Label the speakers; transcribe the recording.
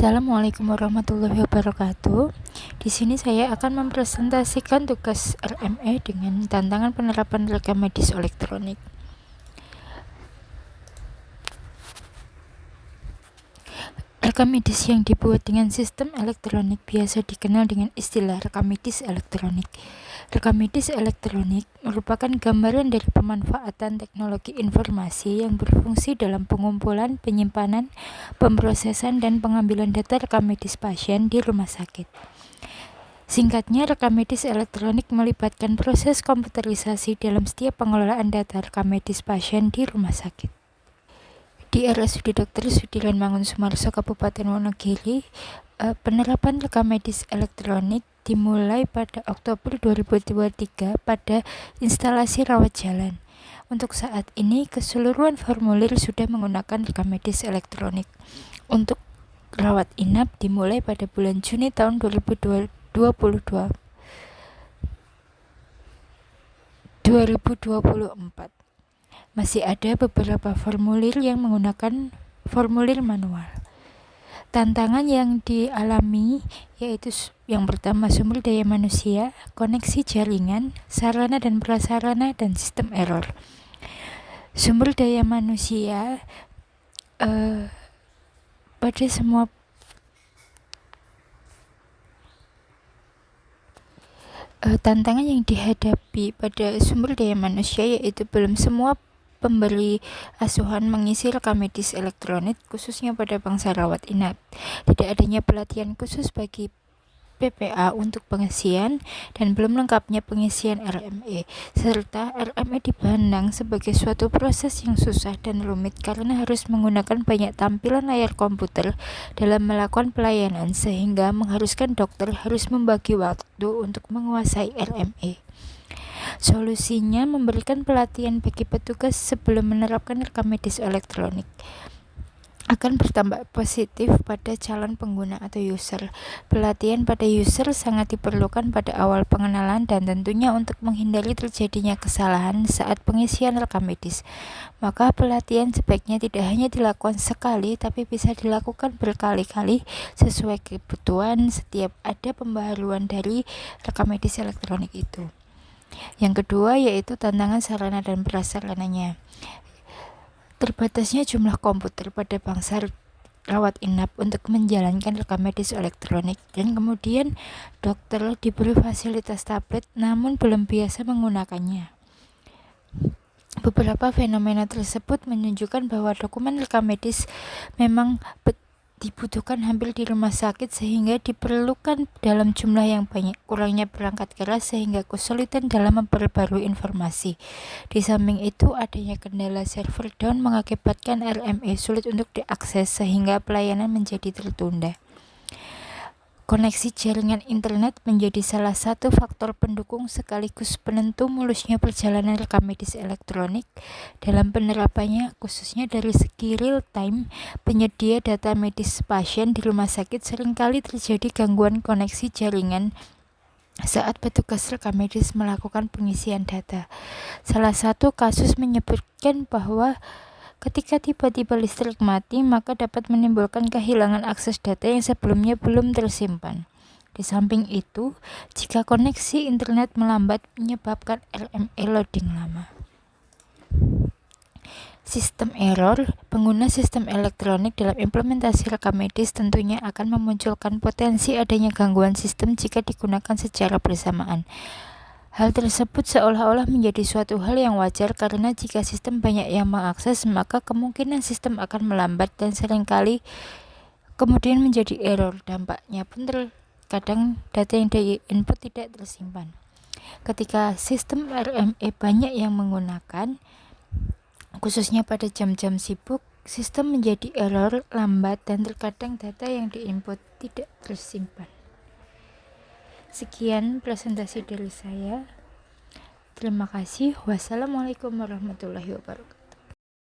Speaker 1: Assalamualaikum warahmatullahi wabarakatuh. Di sini saya akan mempresentasikan tugas RME dengan tantangan penerapan rekam medis elektronik. Rekam medis yang dibuat dengan sistem elektronik biasa dikenal dengan istilah rekam medis elektronik. Rekam medis elektronik merupakan gambaran dari pemanfaatan teknologi informasi yang berfungsi dalam pengumpulan, penyimpanan, pemrosesan, dan pengambilan data rekam medis pasien di rumah sakit. Singkatnya, rekam medis elektronik melibatkan proses komputerisasi dalam setiap pengelolaan data rekam medis pasien di rumah sakit. Di RSUD Dr. Sudiran Mangunsumarso, Kabupaten Wonogiri, penerapan rekam medis elektronik dimulai pada Oktober 2023 pada instalasi rawat jalan. Untuk saat ini, keseluruhan formulir sudah menggunakan rekam medis elektronik. Untuk rawat inap dimulai pada bulan Juni tahun 2024. Masih ada beberapa formulir yang menggunakan formulir manual. Tantangan yang dialami yaitu yang pertama, sumber daya manusia, koneksi jaringan, sarana dan prasarana, dan sistem error. Sumber daya manusia pada semua tantangan yang dihadapi pada sumber daya manusia yaitu belum semua pemberi asuhan mengisi rekam medis elektronik, khususnya pada bangsa rawat inap. Tidak adanya pelatihan khusus bagi PPA untuk pengisian, dan belum lengkapnya pengisian RME, serta RME dipandang sebagai suatu proses yang susah dan rumit karena harus menggunakan banyak tampilan layar komputer dalam melakukan pelayanan, sehingga mengharuskan dokter harus membagi waktu untuk menguasai RME. Solusinya memberikan pelatihan bagi petugas sebelum menerapkan rekam medis elektronik akan berdampak positif pada calon pengguna atau user. Pelatihan pada user sangat diperlukan pada awal pengenalan dan tentunya untuk menghindari terjadinya kesalahan saat pengisian rekam medis. Maka pelatihan sebaiknya tidak hanya dilakukan sekali, tapi bisa dilakukan berkali-kali sesuai kebutuhan setiap ada pembaharuan dari rekam medis elektronik itu. Yang kedua yaitu tantangan sarana dan prasarananya. Terbatasnya jumlah komputer pada bangsa rawat inap untuk menjalankan rekam medis elektronik, dan kemudian dokter diberi fasilitas tablet namun belum biasa menggunakannya. Beberapa fenomena tersebut menunjukkan bahwa dokumen rekam medis memang dibutuhkan hampir di rumah sakit sehingga diperlukan dalam jumlah yang banyak. Kurangnya perangkat keras sehingga kesulitan dalam memperbarui informasi. Di samping itu, adanya kendala server down mengakibatkan RME sulit untuk diakses sehingga pelayanan menjadi tertunda. Koneksi jaringan internet menjadi salah satu faktor pendukung sekaligus penentu mulusnya perjalanan rekam medis elektronik. Dalam penerapannya, khususnya dari segi real time, penyedia data medis pasien di rumah sakit seringkali terjadi gangguan koneksi jaringan saat petugas rekam medis melakukan pengisian data. Salah satu kasus menyebutkan bahwa ketika tiba-tiba listrik mati, maka dapat menimbulkan kehilangan akses data yang sebelumnya belum tersimpan. Di samping itu, jika koneksi internet melambat menyebabkan RME loading lama. Sistem error. Pengguna sistem elektronik dalam implementasi rekam medis tentunya akan memunculkan potensi adanya gangguan sistem jika digunakan secara bersamaan. Hal tersebut seolah-olah menjadi suatu hal yang wajar karena jika sistem banyak yang mengakses, maka kemungkinan sistem akan melambat dan seringkali kemudian menjadi error. Dampaknya pun terkadang data yang di-input tidak tersimpan. Ketika sistem RME banyak yang menggunakan, khususnya pada jam-jam sibuk, sistem menjadi error, lambat, dan terkadang data yang di-input tidak tersimpan. Sekian presentasi dari saya. Terima kasih. Wassalamualaikum warahmatullahi wabarakatuh.